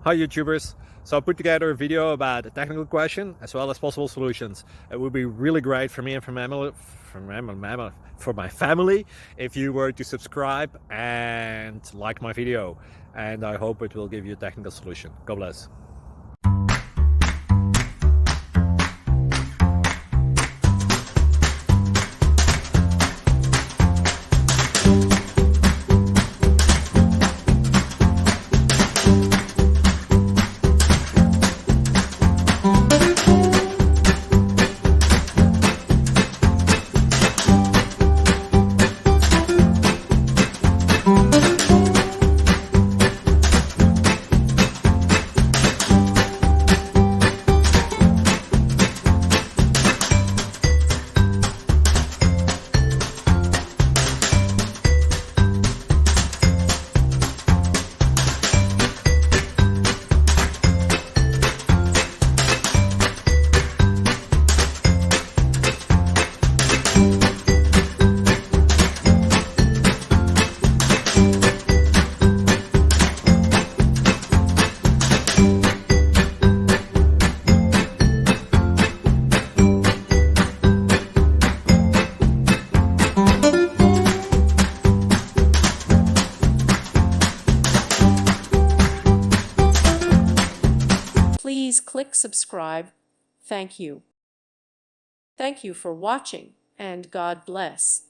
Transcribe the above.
Hi YouTubers! So I put together a video about a technical question as well as possible solutions. It would be really great for me and for my family if you were to subscribe and like my video, and I hope it will give you a technical solution. God bless. Please click subscribe. Thank you. Thank you for watching, and God bless.